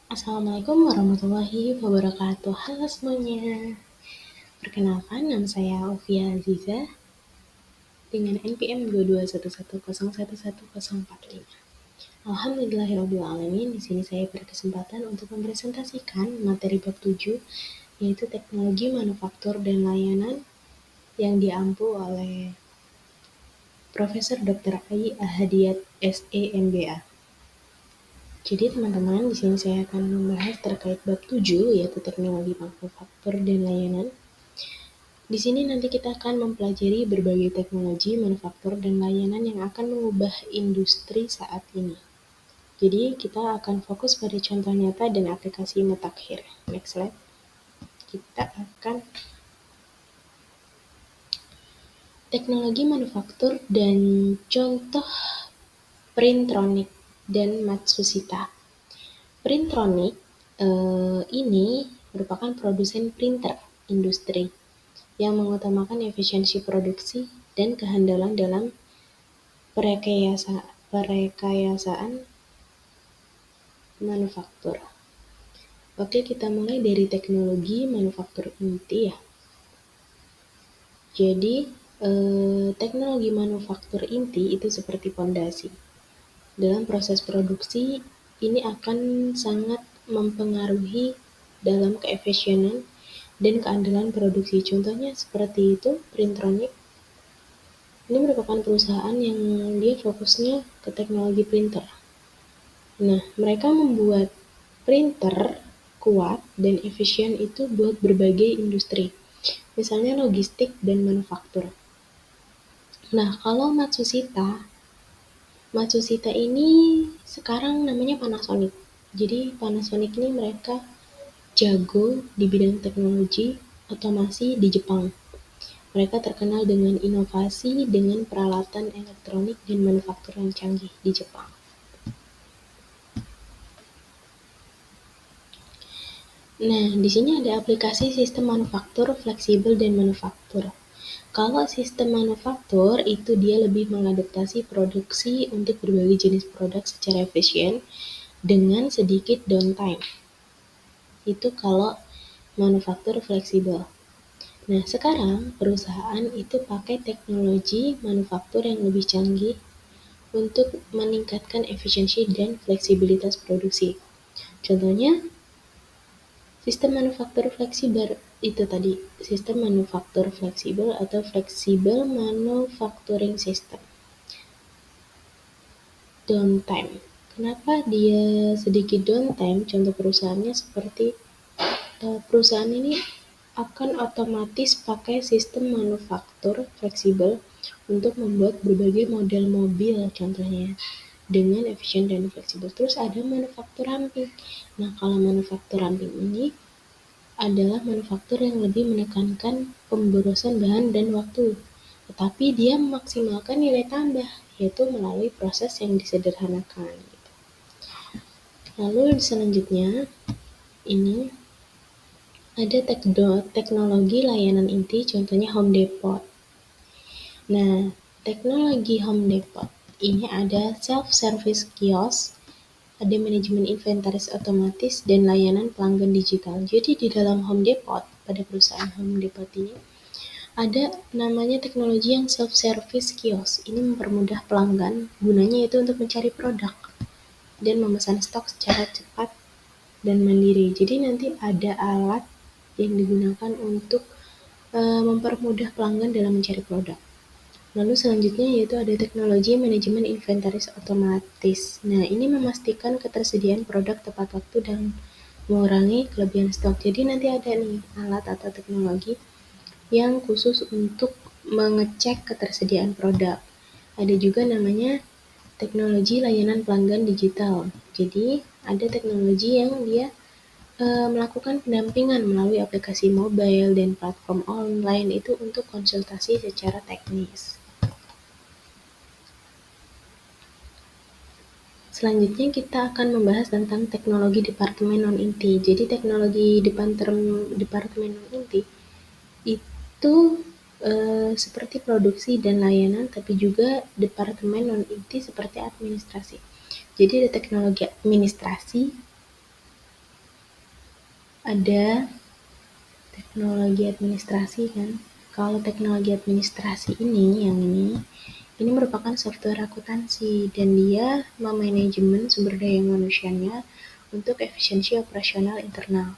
Assalamualaikum warahmatullahi wabarakatuh. Halo semuanya. Perkenalkan, nama saya Ovia Aziza dengan NPM 2211011045. Alhamdulillahirobbilalamin. Di sini saya berkesempatan untuk mempresentasikan materi bab 7, yaitu teknologi manufaktur dan layanan yang diampu oleh Profesor Dr. Ai Ahadiyat SE MBA. Jadi teman-teman, di sini saya akan membahas terkait bab 7, yaitu teknologi manufaktur dan layanan. Di sini nanti kita akan mempelajari berbagai teknologi manufaktur dan layanan yang akan mengubah industri saat ini. Jadi kita akan fokus pada contoh nyata dan aplikasi mutakhir. Next slide. Kita akan teknologi manufaktur dan contoh Printronic dan Matsushita. Printronic ini merupakan produsen printer industri yang mengutamakan efisiensi produksi dan kehandalan dalam perekayasaan manufaktur. Oke, kita mulai dari teknologi manufaktur inti ya. Jadi, teknologi manufaktur inti itu seperti pondasi. Dalam proses produksi, ini akan sangat mempengaruhi dalam keefisienan dan keandalan produksi. Contohnya seperti itu, Printronic. Ini merupakan perusahaan yang dia fokusnya ke teknologi printer. Nah, mereka membuat printer kuat dan efisien itu buat berbagai industri, misalnya logistik dan manufaktur. Nah, kalau Matsushita ini sekarang namanya Panasonic. Jadi Panasonic ini mereka jago di bidang teknologi otomasi di Jepang. Mereka terkenal dengan inovasi dengan peralatan elektronik dan manufaktur yang canggih di Jepang. Nah, di sini ada aplikasi sistem manufaktur fleksibel dan manufaktur. Kalau sistem manufaktur itu dia lebih mengadaptasi produksi untuk berbagai jenis produk secara efisien dengan sedikit downtime. Itu kalau manufaktur fleksibel. Nah, sekarang perusahaan itu pakai teknologi manufaktur yang lebih canggih untuk meningkatkan efisiensi dan fleksibilitas produksi. Contohnya, sistem manufaktur fleksibel itu tadi, sistem manufaktur fleksibel atau flexible manufacturing system. Downtime. Kenapa dia sedikit downtime? Contoh perusahaannya seperti perusahaan ini akan otomatis pakai sistem manufaktur fleksibel untuk membuat berbagai model mobil contohnya dengan efisien dan fleksibel. Terus ada manufaktur ramping. Nah, kalau manufaktur ramping ini adalah manufaktur yang lebih menekankan pemborosan bahan dan waktu, tetapi dia memaksimalkan nilai tambah, yaitu melalui proses yang disederhanakan. Lalu selanjutnya, ini ada teknologi layanan inti, contohnya Home Depot. Nah, teknologi Home Depot ini ada self-service kios, ada manajemen inventaris otomatis, dan layanan pelanggan digital. Jadi di dalam Home Depot, pada perusahaan Home Depot ini, ada namanya teknologi yang self-service kios. Ini mempermudah pelanggan, gunanya itu untuk mencari produk dan memesan stok secara cepat dan mandiri. Jadi nanti ada alat yang digunakan untuk mempermudah pelanggan dalam mencari produk. Lalu selanjutnya yaitu ada teknologi manajemen inventaris otomatis. Nah, ini memastikan ketersediaan produk tepat waktu dan mengurangi kelebihan stok. Jadi nanti ada nih alat atau teknologi yang khusus untuk mengecek ketersediaan produk. Ada juga namanya teknologi layanan pelanggan digital. Jadi ada teknologi yang dia melakukan pendampingan melalui aplikasi mobile dan platform online itu untuk konsultasi secara teknis. Selanjutnya kita akan membahas tentang teknologi departemen non-inti. Jadi teknologi departemen non-inti itu seperti produksi dan layanan, tapi juga departemen non-inti seperti administrasi. Jadi ada teknologi administrasi, ada teknologi administrasi kan. Kalau teknologi administrasi ini merupakan software akuntansi dan dia memanajemen sumber daya manusianya untuk efisiensi operasional internal.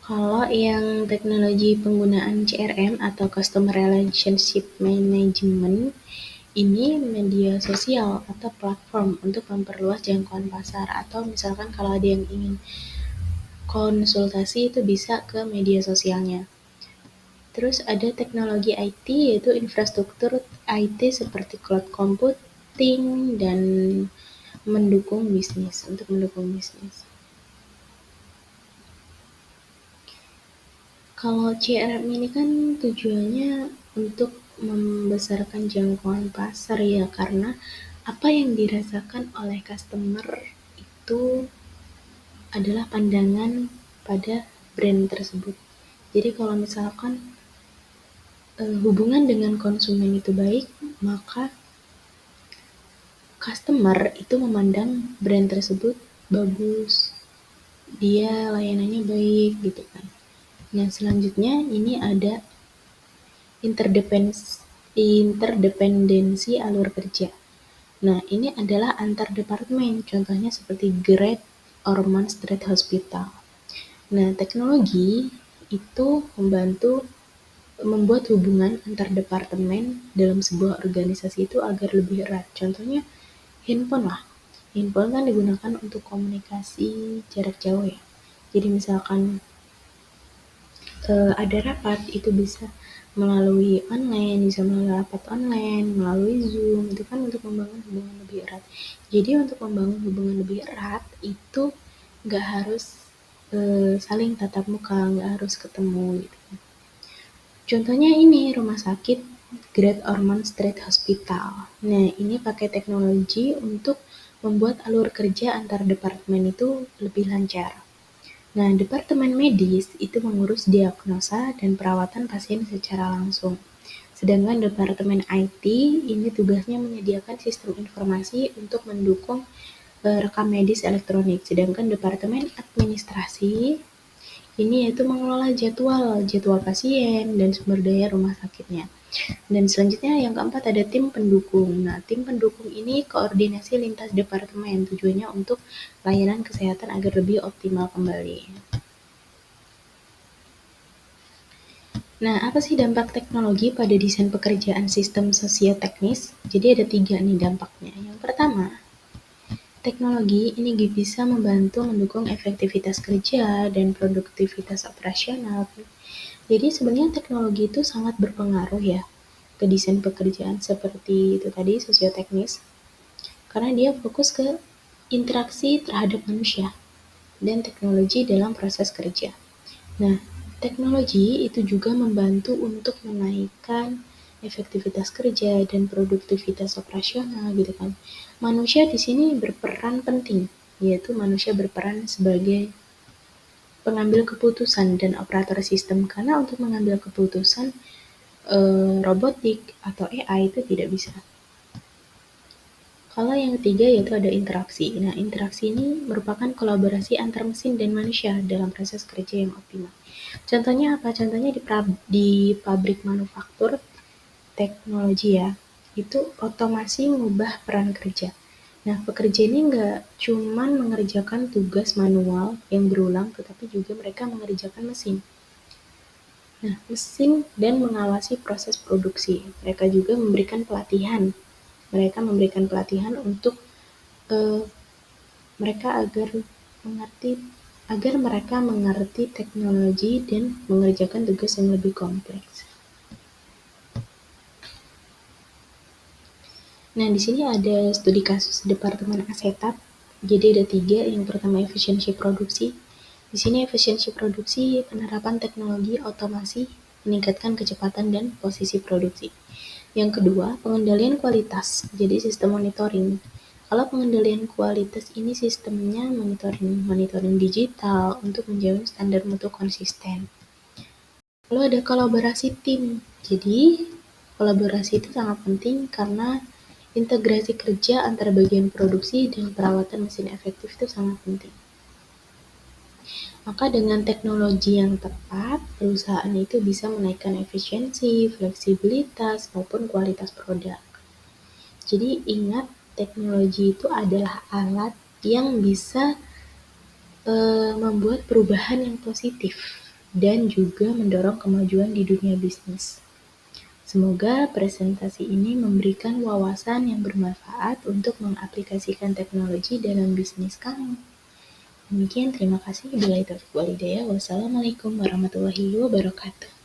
Kalau yang teknologi penggunaan CRM atau Customer Relationship Management, ini media sosial atau platform untuk memperluas jangkauan pasar, atau misalkan kalau ada yang ingin konsultasi itu bisa ke media sosialnya. Terus ada teknologi IT, yaitu infrastruktur IT seperti cloud computing dan mendukung bisnis. Kalau CRM ini kan tujuannya untuk membesarkan jangkauan pasar ya, karena apa yang dirasakan oleh customer itu adalah pandangan pada brand tersebut. Jadi kalau misalkan hubungan dengan konsumen itu baik, maka customer itu memandang brand tersebut bagus, dia layanannya baik gitu kan. Nah selanjutnya ini ada interdependensi alur kerja. Nah ini adalah antar departemen, contohnya seperti Great Ormond Street Hospital. Nah teknologi itu membuat hubungan antar departemen dalam sebuah organisasi itu agar lebih erat. Contohnya handphone lah. Handphone kan digunakan untuk komunikasi jarak jauh ya. Jadi misalkan ada rapat itu bisa melalui online, bisa melalui rapat online, melalui Zoom, itu kan untuk membangun hubungan lebih erat. Jadi untuk membangun hubungan lebih erat itu nggak harus saling tatap muka, nggak harus ketemu gitu. Contohnya ini rumah sakit Great Ormond Street Hospital. Nah ini pakai teknologi untuk membuat alur kerja antar departemen itu lebih lancar. Nah, departemen medis itu mengurus diagnosa dan perawatan pasien secara langsung. Sedangkan departemen IT ini tugasnya menyediakan sistem informasi untuk mendukung rekam medis elektronik. Sedangkan departemen administrasi ini yaitu mengelola jadwal pasien dan sumber daya rumah sakitnya. Dan selanjutnya yang keempat ada tim pendukung. Nah, tim pendukung ini koordinasi lintas departemen, tujuannya untuk layanan kesehatan agar lebih optimal kembali. Nah, apa sih dampak teknologi pada desain pekerjaan sistem sosioteknis? Jadi ada 3 nih dampaknya. Yang pertama, teknologi ini bisa membantu mendukung efektivitas kerja dan produktivitas operasional. Jadi sebenarnya teknologi itu sangat berpengaruh ya ke desain pekerjaan seperti itu tadi sosioteknis, karena dia fokus ke interaksi terhadap manusia dan teknologi dalam proses kerja. Nah, teknologi itu juga membantu untuk menaikkan efektivitas kerja dan produktivitas operasional gitu kan. Manusia di sini berperan penting, yaitu manusia berperan sebagai pengambil keputusan dan operator sistem, karena untuk mengambil keputusan robotik atau AI itu tidak bisa. Kalau yang ketiga yaitu ada interaksi. Nah, interaksi ini merupakan kolaborasi antar mesin dan manusia dalam proses kerja yang optimal. Contohnya apa? Contohnya di pabrik manufaktur teknologi ya, itu otomasi mengubah peran kerja. Nah, pekerja ini nggak cuman mengerjakan tugas manual yang berulang, tetapi juga mereka mengerjakan mesin. Nah, mesin dan mengawasi proses produksi. Mereka juga memberikan pelatihan. Mereka memberikan pelatihan untuk mereka agar mereka mengerti teknologi dan mengerjakan tugas yang lebih kompleks. Nah, di sini ada studi kasus Departemen Asetat. Jadi ada 3. Yang pertama efisiensi produksi. Di sini efisiensi produksi penerapan teknologi otomasi meningkatkan kecepatan dan posisi produksi. Yang kedua, pengendalian kualitas. Jadi sistem monitoring. Kalau pengendalian kualitas ini sistemnya monitoring digital untuk menjamin standar mutu konsisten. Lalu ada kolaborasi tim. Jadi kolaborasi itu sangat penting karena integrasi kerja antara bagian produksi dan perawatan mesin efektif itu sangat penting. Maka dengan teknologi yang tepat, perusahaan itu bisa menaikkan efisiensi, fleksibilitas, maupun kualitas produk. Jadi ingat, teknologi itu adalah alat yang bisa membuat perubahan yang positif dan juga mendorong kemajuan di dunia bisnis. Semoga presentasi ini memberikan wawasan yang bermanfaat untuk mengaplikasikan teknologi dalam bisnis kamu. Demikian, terima kasih. Wassalamualaikum warahmatullahi wabarakatuh.